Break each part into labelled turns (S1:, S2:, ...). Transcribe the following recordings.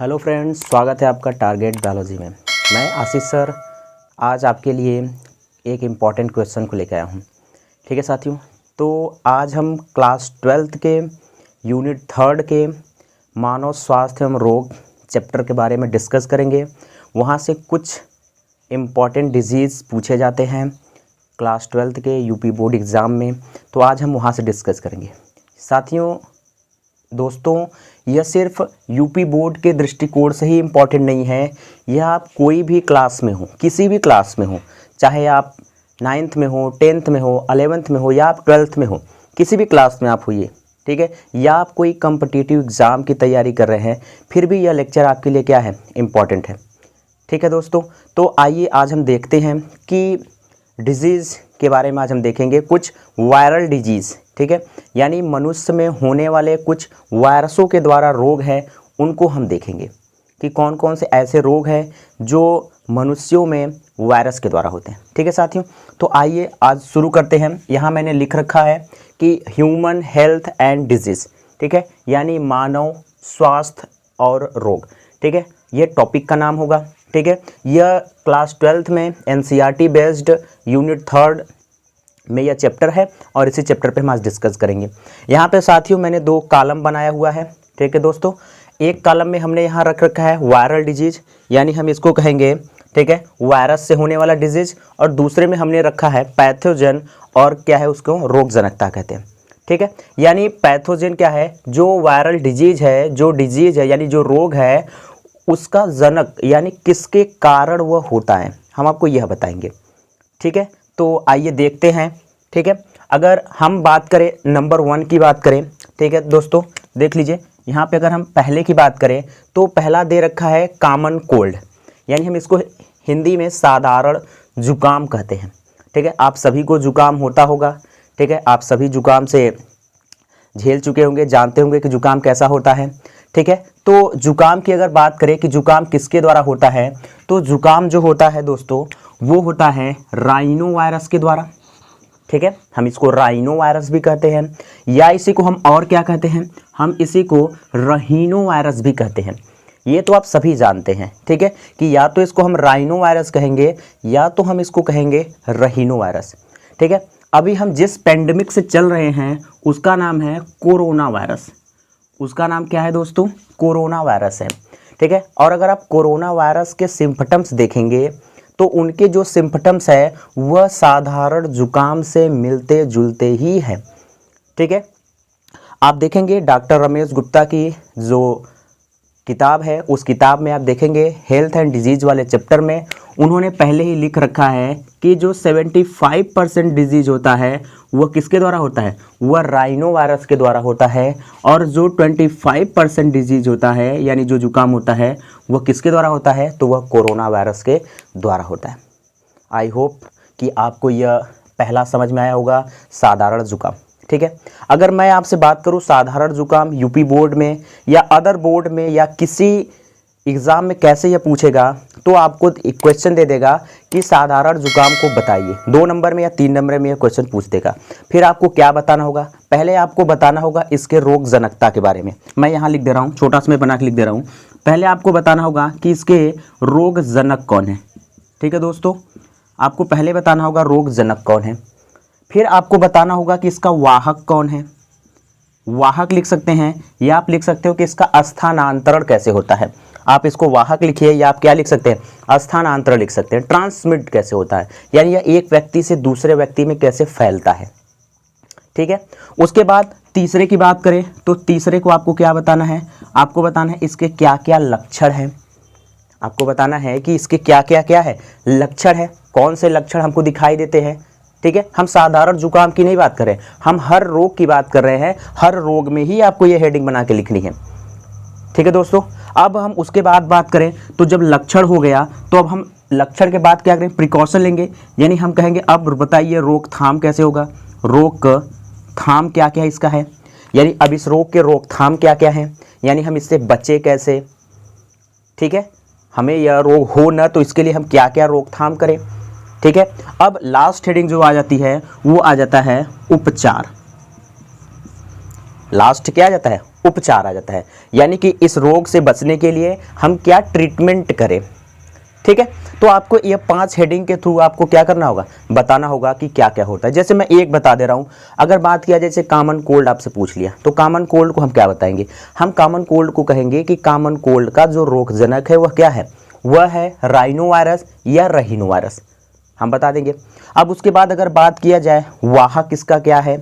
S1: Hello friends, स्वागत है आपका टारगेट बायोलॉजी में। मैं आशीष सर आज आपके लिए एक इम्पॉर्टेंट क्वेश्चन को लेकर आया हूँ। ठीक है साथियों, तो आज हम क्लास 12th के यूनिट 3 के मानव स्वास्थ्य एवं रोग चैप्टर के बारे में डिस्कस करेंगे। वहाँ से कुछ इम्पॉर्टेंट डिजीज़ पूछे जाते हैं क्लास 12th के यूपी बोर्ड एग्ज़ाम में, तो आज हम वहाँ से डिस्कस करेंगे। साथियों दोस्तों, यह सिर्फ यूपी बोर्ड के दृष्टिकोण से ही इम्पॉर्टेंट नहीं है। यह आप कोई भी क्लास में हो, किसी भी क्लास में हो, चाहे आप 9th में हो, 10th में हो, 11th में हो या आप 12th में हो, किसी भी क्लास में आप होइए, ठीक है, या आप कोई कम्पिटिटिव एग्ज़ाम की तैयारी कर रहे हैं, फिर भी यह लेक्चर आपके लिए क्या है, इम्पॉर्टेंट है। ठीक है दोस्तों, तो आइए आज हम देखते हैं कि डिजीज़ के बारे में आज हम देखेंगे कुछ वायरल डिजीज़। ठीक है, यानी मनुष्य में होने वाले कुछ वायरसों के द्वारा रोग हैं, उनको हम देखेंगे कि कौन कौन से ऐसे रोग हैं जो मनुष्यों में वायरस के द्वारा होते हैं। ठीक है साथियों, तो आइए आज शुरू करते हैं। यहाँ मैंने लिख रखा है कि ह्यूमन हेल्थ एंड डिजीज़, ठीक है, यानी मानव स्वास्थ्य और रोग। ठीक है, ये टॉपिक का नाम होगा। ठीक है, यह क्लास 12th में एनसीईआरटी बेस्ड यूनिट 3 में यह चैप्टर है और इसी चैप्टर पे हम आज डिस्कस करेंगे। यहाँ पे साथियों मैंने 2 कॉलम बनाया हुआ है। ठीक है दोस्तों, एक कॉलम में हमने यहाँ रख रखा है वायरल डिजीज, यानी हम इसको कहेंगे, ठीक है, वायरस से होने वाला डिजीज, और दूसरे में हमने रखा है पैथोजन, और क्या है उसको रोगजनकता कहते हैं। ठीक है, यानी पैथोजन क्या है, जो वायरल डिजीज है, जो डिजीज है यानी जो रोग है उसका जनक यानी किसके कारण वह होता है, हम आपको यह बताएंगे। ठीक है, तो आइए देखते हैं। ठीक है, अगर हम बात करें नंबर 1 की बात करें, ठीक है दोस्तों, देख लीजिए यहाँ पे अगर हम पहले की बात करें तो पहला दे रखा है कॉमन कोल्ड, यानी हम इसको हिंदी में साधारण जुकाम कहते हैं। ठीक है, आप सभी को जुकाम होता होगा। ठीक है, आप सभी जुकाम से झेल चुके होंगे, जानते होंगे कि जुकाम कैसा होता है। ठीक है, तो जुकाम की अगर बात करें कि जुकाम किसके द्वारा होता है, तो जुकाम जो होता है दोस्तों वो होता है राइनो वायरस के द्वारा। ठीक है, हम इसको राइनो वायरस भी कहते हैं, या इसी को हम और क्या कहते हैं, हम इसी को रहीनो वायरस भी कहते हैं। ये तो आप सभी जानते हैं। ठीक है, कि या तो इसको हम राइनो वायरस कहेंगे या तो हम इसको कहेंगे रहीनो वायरस। ठीक है, अभी हम जिस पेंडेमिक से चल रहे हैं उसका नाम है कोरोना वायरस। उसका नाम क्या है दोस्तों, कोरोना वायरस है। ठीक है, और अगर आप कोरोना वायरस के सिम्पटम्स देखेंगे तो उनके जो सिम्पटम्स है वह साधारण जुकाम से मिलते जुलते ही हैं। ठीक है, आप देखेंगे डॉक्टर रमेश गुप्ता की जो किताब है, उस किताब में आप देखेंगे हेल्थ एंड डिजीज़ वाले चैप्टर में उन्होंने पहले ही लिख रखा है कि जो 75% डिजीज़ होता है वह किसके द्वारा होता है, वह राइनो वायरस के द्वारा होता है, और जो 25% डिजीज़ होता है यानी जो जुकाम होता है वह किसके द्वारा होता है, तो वह कोरोना वायरस के द्वारा होता है। आई होप कि आपको यह पहला समझ में आया होगा, साधारण जुकाम। ठीक है, अगर मैं आपसे बात करूं साधारण जुकाम यूपी बोर्ड में या अदर बोर्ड में या किसी एग्ज़ाम में कैसे यह पूछेगा, तो आपको एक क्वेश्चन दे देगा कि साधारण जुकाम को बताइए। 2 नंबर में या 3 नंबर में यह क्वेश्चन पूछ देगा। फिर आपको क्या बताना होगा, पहले आपको बताना होगा इसके रोगजनकता के बारे में। मैं यहाँ लिख दे रहा हूँ, छोटा सा मैं बना के लिख दे रहा हूँ। पहले आपको बताना होगा कि इसके रोगजनक कौन है। ठीक है दोस्तों, आपको पहले बताना होगा रोगजनक कौन है। फिर आपको बताना होगा कि इसका वाहक कौन है। वाहक लिख सकते हैं या आप लिख सकते हो कि इसका स्थानांतरण कैसे होता है। आप इसको वाहक लिखिए या आप क्या लिख सकते हैं, स्थानांतरण लिख सकते हैं। ट्रांसमिट कैसे होता है, यानी यह एक व्यक्ति से दूसरे व्यक्ति में कैसे फैलता है। ठीक है, उसके बाद तीसरे की बात करें तो तीसरे को आपको क्या बताना है, आपको बताना है इसके क्या क्या लक्षण हैं। आपको बताना है कि इसके क्या क्या है लक्षण है, कौन से लक्षण हमको दिखाई देते हैं। ठीक है, हम साधारण जुकाम की नहीं बात कर रहे हैं, हम हर रोग की बात कर रहे हैं। हर रोग में ही आपको ये हेडिंग बना के लिखनी है। ठीक है दोस्तों, अब हम उसके बाद बात करें तो जब लक्षण हो गया तो अब हम लक्षण के बाद क्या करें, प्रिकॉशन लेंगे, यानी हम कहेंगे अब बताइए रोकथाम कैसे होगा। रोकथाम क्या क्या इसका है, यानी अब इस रोग के रोकथाम क्या क्या है, यानी हम इससे बचे कैसे। ठीक है, हमें यह रोग हो ना तो इसके लिए हम क्या क्या रोकथाम करें। ठीक है, अब लास्ट हेडिंग जो आ जाती है वो आ जाता है उपचार। लास्ट क्या आ जाता है, उपचार आ जाता है। यानी कि इस रोग से बचने के लिए हम क्या ट्रीटमेंट करें। ठीक है, तो आपको ये 5 हेडिंग के थ्रू आपको क्या करना होगा, बताना होगा कि क्या क्या होता है। जैसे मैं एक बता दे रहा हूँ, अगर बात किया जैसे कॉमन कोल्ड आपसे पूछ लिया, तो कॉमन कोल्ड को हम क्या बताएंगे, हम कॉमन कोल्ड को कहेंगे कि कॉमन कोल्ड का जो रोगजनक है वह क्या है, वह है राइनो वायरस या रहीनो वायरस, हम बता देंगे। अब उसके बाद अगर बात किया जाए वाहक इसका क्या है,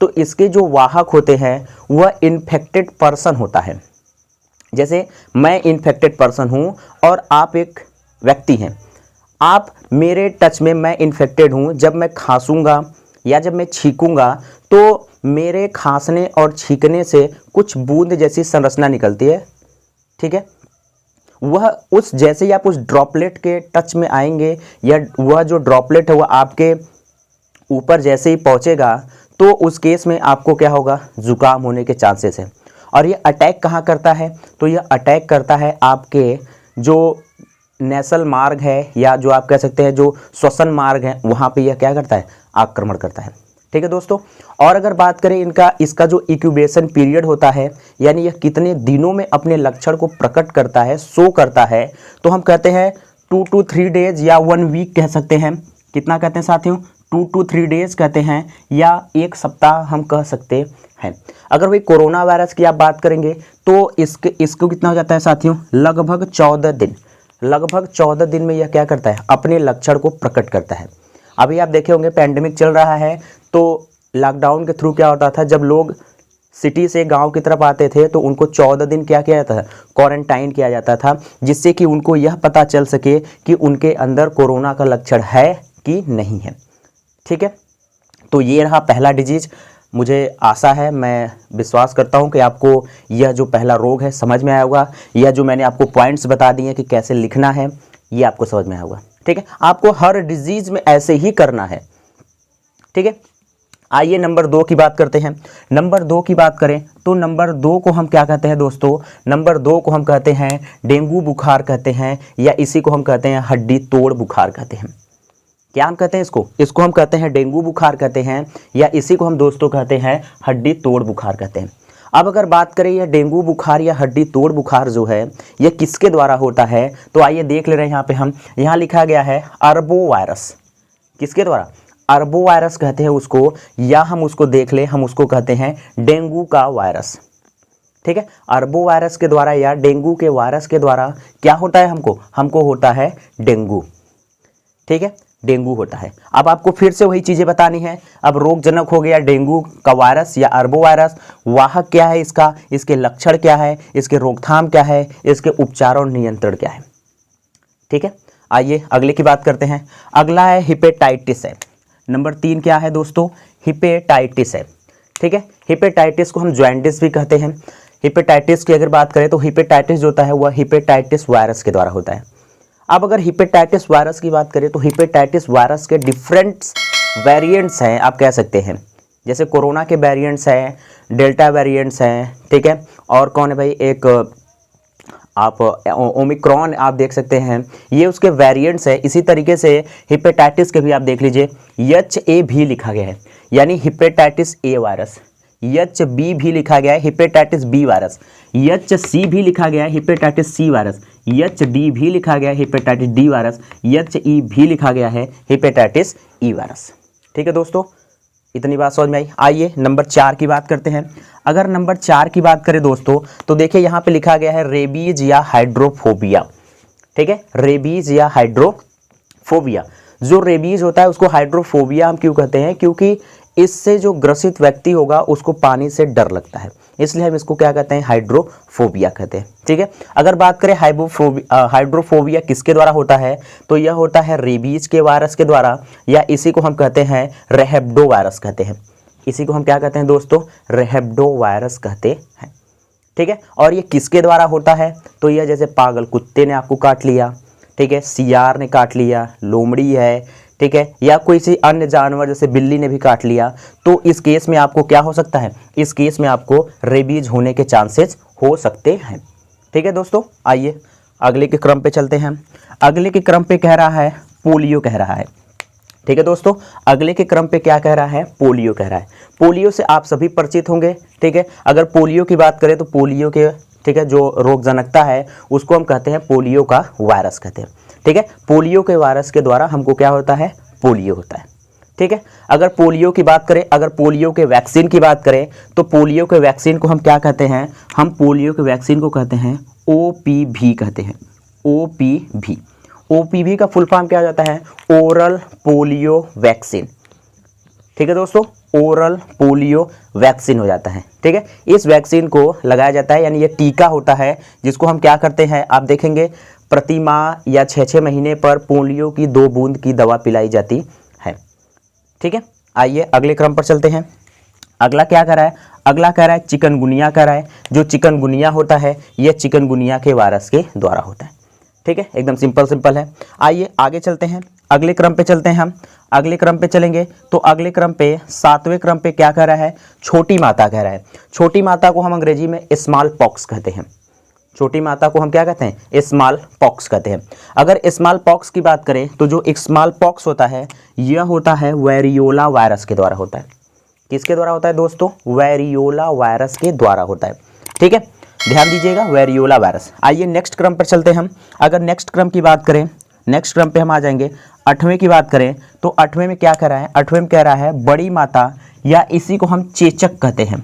S1: तो इसके जो वाहक होते हैं वह इन्फेक्टेड पर्सन होता है। जैसे मैं इन्फेक्टेड पर्सन हूँ और आप एक व्यक्ति हैं, आप मेरे टच में, मैं इन्फेक्टेड हूँ, जब मैं खांसूंगा या जब मैं छींकूंगा तो मेरे खांसने और छींकने से कुछ बूंद जैसी संरचना निकलती है। ठीक है, वह उस जैसे ही आप उस ड्रॉपलेट के टच में आएंगे या वह जो ड्रॉपलेट है वह आपके ऊपर जैसे ही पहुंचेगा तो उस केस में आपको क्या होगा, जुकाम होने के चांसेस हैं। और ये अटैक कहाँ करता है, तो यह अटैक करता है आपके जो नेसल मार्ग है या जो आप कह सकते हैं जो श्वसन मार्ग है, वहाँ पे यह क्या करता है, आक्रमण करता है। ठीक है दोस्तों, और अगर बात करें इसका जो इंक्यूबेशन पीरियड होता है, यानी यह कितने दिनों में अपने लक्षण को प्रकट करता है, शो करता है, तो हम कहते हैं 2 to 3 डेज या 1 वीक कह सकते हैं। कितना कहते हैं साथियों, 2 to 3 डेज कहते हैं या 1 सप्ताह हम कह सकते हैं। अगर वही कोरोना वायरस की आप बात करेंगे तो इसको कितना हो जाता है साथियों, लगभग 14 दिन, लगभग 14 दिन में यह क्या करता है, अपने लक्षण को प्रकट करता है। अभी आप देखे होंगे पैंडेमिक चल रहा है, तो लॉकडाउन के थ्रू क्या होता था, जब लोग सिटी से गांव की तरफ आते थे तो उनको 14 दिन क्या किया जाता था, क्वारंटाइन किया जाता था, जिससे कि उनको यह पता चल सके कि उनके अंदर कोरोना का लक्षण है कि नहीं है। ठीक है, तो ये रहा पहला डिजीज। मुझे आशा है, मैं विश्वास करता हूं कि आपको यह जो पहला रोग है समझ में आया होगा। यह जो मैंने आपको पॉइंट्स बता दिए कि कैसे लिखना है, ये आपको समझ में आया होगा। ठीक है, आपको हर डिजीज में ऐसे ही करना है। ठीक है, आइए नंबर 2 की बात करते हैं। नंबर 2 की बात करें तो नंबर 2 को हम क्या कहते हैं दोस्तों, नंबर 2 को हम कहते हैं डेंगू बुखार कहते हैं, या इसी को हम कहते हैं हड्डी तोड़ बुखार कहते हैं। क्या हम कहते हैं इसको हम कहते हैं डेंगू बुखार कहते हैं, या इसी को हम दोस्तों कहते हैं हड्डी तोड़ बुखार कहते हैं। अब अगर बात करें यह डेंगू बुखार या हड्डी तोड़ बुखार जो है यह किसके द्वारा होता है, तो आइए देख ले रहे हैं यहाँ पे हम, यहाँ लिखा गया है अरबो वायरस। किसके द्वारा, अरबो वायरस कहते हैं उसको, या हम उसको देख ले, हम उसको कहते हैं डेंगू का वायरस। ठीक है, अरबो वायरस के द्वारा या डेंगू के वायरस के द्वारा क्या होता है, हमको होता है डेंगू। ठीक है, डेंगू होता है। अब आपको फिर से वही चीज़ें बतानी है। अब रोगजनक हो गया डेंगू का वायरस या अरबो वायरस, वाहक क्या है इसका, इसके लक्षण क्या है, इसके रोकथाम क्या है, इसके उपचार और नियंत्रण क्या है। ठीक है, आइए अगले की बात करते हैं। अगला है हिपेटाइटिस है। नंबर 3 क्या है दोस्तों, हिपेटाइटिस है। ठीक है, हिपेटाइटिस को हम जॉइंटिस भी कहते हैं। हिपेटाइटिस की अगर बात करें तो हिपेटाइटिस जो होता है वह हिपेटाइटिस वायरस के द्वारा होता है। अब अगर हिपेटाइटिस वायरस की बात करें तो हिपेटाइटिस वायरस के डिफरेंट वेरिएंट्स हैं, आप कह सकते हैं। जैसे कोरोना के वेरिएंट्स हैं, डेल्टा वेरिएंट्स हैं। ठीक है, और कौन है भाई, एक आप ओमिक्रॉन आप देख सकते हैं, ये उसके वेरिएंट्स है। इसी तरीके से हिपेटाइटिस के भी आप देख लीजिए, HA भी लिखा गया है, यानी हिपेटाइटिस ए वायरस। HB भी लिखा गया है, हिपेटाइटिस बी वायरस। HC भी लिखा गया है, हिपेटाइटिस सी वायरस। HD भी लिखा गया है, हिपेटाइटिस डी वायरस। HE भी लिखा गया है, हिपेटाइटिस ई वायरस। ठीक है दोस्तों, इतनी बात समझ में आई। आइए नंबर 4 की बात करते हैं। अगर नंबर 4 की बात करें दोस्तों तो देखिए यहाँ पे लिखा गया है रेबीज या हाइड्रोफोबिया। ठीक है, रेबीज या हाइड्रोफोबिया। जो रेबीज होता है उसको हाइड्रोफोबिया हम क्यों कहते हैं, क्योंकि इससे जो ग्रसित व्यक्ति होगा उसको पानी से डर लगता है, इसलिए हम इसको क्या कहते हैं, हाइड्रोफोबिया कहते हैं। ठीक है, अगर बात करें हाइड्रोफोबिया किसके द्वारा होता है, तो यह होता है रेबीज के वायरस के द्वारा, या इसी को हम कहते हैं रेहेब्डो वायरस कहते हैं। इसी को हम क्या कहते हैं दोस्तों, रेहेब्डो वायरस कहते हैं। ठीक है, और ये किसके द्वारा होता है, तो यह जैसे पागल कुत्ते ने आपको काट लिया, ठीक है, सियार ने काट लिया, लोमड़ी है, ठीक है, या कोई सी अन्य जानवर जैसे बिल्ली ने भी काट लिया, तो इस केस में आपको क्या हो सकता है, इस केस में आपको रेबीज होने के चांसेस हो सकते हैं। ठीक है दोस्तों, आइए अगले के क्रम पे चलते हैं। अगले के क्रम पे कह रहा है पोलियो, कह रहा है। ठीक है दोस्तों, अगले के क्रम पे क्या कह रहा है, पोलियो कह रहा है। पोलियो से आप सभी परिचित होंगे। ठीक है, अगर पोलियो की बात करें तो पोलियो के, ठीक है, जो रोग जनकता है उसको हम कहते हैं पोलियो का वायरस कहते हैं। ठीक है, पोलियो के वायरस के द्वारा हमको क्या होता है, पोलियो होता है। ठीक है, अगर पोलियो की बात करें, अगर पोलियो के वैक्सीन की बात करें तो पोलियो के वैक्सीन को हम क्या कहते हैं, हम पोलियो के वैक्सीन को कहते हैं OPV कहते हैं, OPV। OPV का फुल फॉर्म क्या हो जाता है, ओरल पोलियो वैक्सीन। ठीक है दोस्तों, ओरल पोलियो वैक्सीन हो जाता है। ठीक है, इस वैक्सीन को लगाया जाता है, यानी ये टीका होता है जिसको हम क्या करते हैं, आप देखेंगे प्रति माह या 6-6 महीने पर पोलियो की 2 बूंद की दवा पिलाई जाती है। ठीक है, आइए अगले क्रम पर चलते हैं। अगला क्या कर रहा है, अगला कह रहा है चिकनगुनिया कह रहा है। जो चिकनगुनिया होता है यह चिकनगुनिया के वायरस के द्वारा होता है। ठीक है, एकदम सिंपल है। आइए आगे चलते हैं, अगले क्रम पे चलते हैं। हम अगले क्रम पे चलेंगे तो अगले क्रम पे 7वें क्रम पे क्या कह रहा है, छोटी माता कह रहा है। छोटी माता को हम अंग्रेजी में स्मॉल पॉक्स कहते हैं। छोटी माता को हम क्या कहते हैं, स्मॉल पॉक्स कहते हैं। अगर स्मॉल पॉक्स की बात करें तो जो स्मॉल पॉक्स होता है यह होता है वेरियोला वायरस के द्वारा होता है। किसके द्वारा होता है दोस्तों, वेरियोला वायरस के द्वारा होता है। ठीक है, ध्यान दीजिएगा, वेरियोला वायरस। आइए नेक्स्ट क्रम पर चलते हैं हम। अगर नेक्स्ट क्रम की बात करें, नेक्स्ट क्रम पे हम आ जाएंगे 8वें की बात करें तो 8वें में क्या कह रहा है, 8वें में कह रहा है बड़ी माता या इसी को हम चेचक कहते हैं।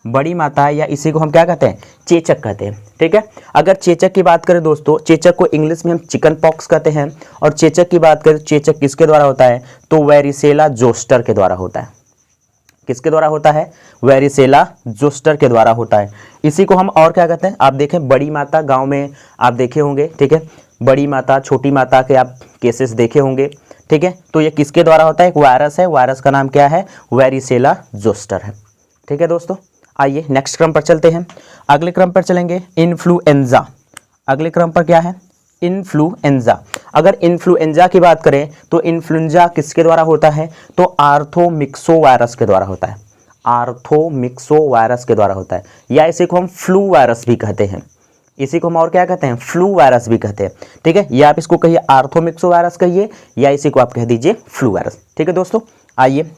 S1: बड़ी माता या इसी को हम क्या कहते हैं, चेचक कहते हैं। ठीक है, अगर चेचक की बात करें दोस्तों, चेचक को इंग्लिश में हम चिकन पॉक्स कहते हैं। और चेचक की बात करें, चेचक किसके द्वारा होता है, तो वेरिसेला जोस्टर के द्वारा होता है। किसके द्वारा होता है, वेरिसेला जोस्टर के द्वारा होता है। इसी को हम और क्या कहते हैं, आप देखें बड़ी माता, गांव में आप देखे होंगे। ठीक है, बड़ी माता छोटी माता के आप केसेस देखे होंगे। ठीक है, तो ये किसके द्वारा होता है, एक वायरस है, वायरस का नाम क्या है, वेरिसेला जोस्टर है। ठीक है दोस्तों, आइए नेक्स्ट क्रम पर चलते हैं। अगले क्रम पर चलेंगे इन्फ्लुएंजा। अगले क्रम पर क्या है, इन्फ्लुएंजा। अगर इन्फ्लुएंजा की बात करें तो इन्फ्लुएंजा किसके द्वारा होता है, तो आर्थोमिक्सो वायरस के द्वारा होता है। आर्थोमिक्सो वायरस के द्वारा होता है, या इसी को हम फ्लू वायरस भी कहते हैं। इसी को हम और क्या कहते हैं, फ्लू वायरस भी कहते हैं। ठीक है, या आप इसको कहिए आर्थोमिक्सो वायरस कहिए, या इसी को आप कह दीजिए फ्लू वायरस। ठीक है दोस्तों, आइए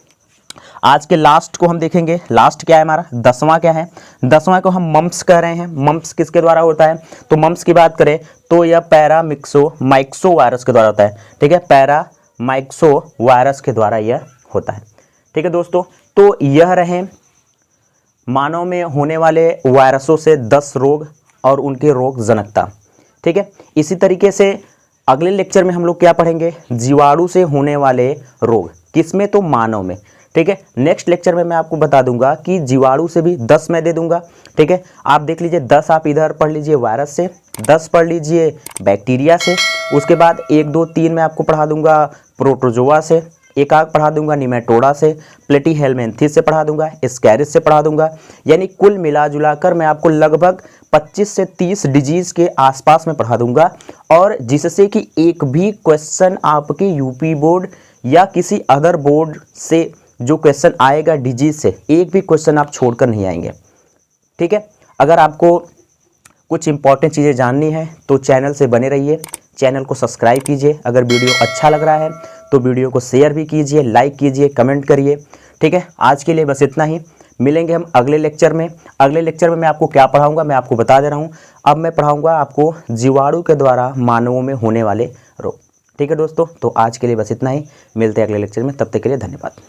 S1: आज के लास्ट को हम देखेंगे। लास्ट क्या है हमारा, 10वां क्या है, 10वां को हम मम्प्स कह रहे हैं। मम्प्स किसके द्वारा होता है, तो मम्प्स की बात करें तो यह पैरामिक्सो वायरस के द्वारा होता है। ठीक है, पैरामिक्सो वायरस के द्वारा यह होता है। ठीक है दोस्तों, तो यह रहे मानव में होने वाले वायरसों से 10 रोग और उनके रोग जनकता। ठीक है, इसी तरीके से अगले लेक्चर में हम लोग क्या पढ़ेंगे, जीवाणु से होने वाले रोग, किसमें, तो मानव में। ठीक है, नेक्स्ट लेक्चर में मैं आपको बता दूंगा कि जीवाणु से भी 10 मैं दे दूंगा। ठीक है, आप देख लीजिए 10 आप इधर पढ़ लीजिए वायरस से, 10 पढ़ लीजिए बैक्टीरिया से, उसके बाद 1, 2, 3 मैं आपको पढ़ा दूंगा प्रोटोजोआ से, एक आग पढ़ा दूंगा निमेटोडा से, प्लेटीहेलमिन्थेस से पढ़ा दूंगा, एस्कैरिस से पढ़ा दूंगा। यानी कुल मिला जुला कर मैं आपको लगभग 25 से 30 डिजीज़ के आसपास में पढ़ा दूंगा, और जिससे कि एक भी क्वेश्चन आपके यूपी बोर्ड या किसी अदर बोर्ड से जो क्वेश्चन आएगा डिजीज से, एक भी क्वेश्चन आप छोड़कर नहीं आएंगे। ठीक है, अगर आपको कुछ इंपॉर्टेंट चीज़ें जाननी है तो चैनल से बने रहिए, चैनल को सब्सक्राइब कीजिए। अगर वीडियो अच्छा लग रहा है तो वीडियो को शेयर भी कीजिए, लाइक कीजिए, कमेंट करिए। ठीक है, आज के लिए बस इतना ही। मिलेंगे हम अगले लेक्चर में। अगले लेक्चर में मैं आपको क्या पढ़ाऊंगा मैं आपको बता दे रहा हूँ। अब मैं पढ़ाऊंगा आपको जीवाणु के द्वारा मानवों में होने वाले रोग। ठीक है दोस्तों, तो आज के लिए बस इतना ही। मिलते हैं अगले लेक्चर में, तब तक के लिए धन्यवाद।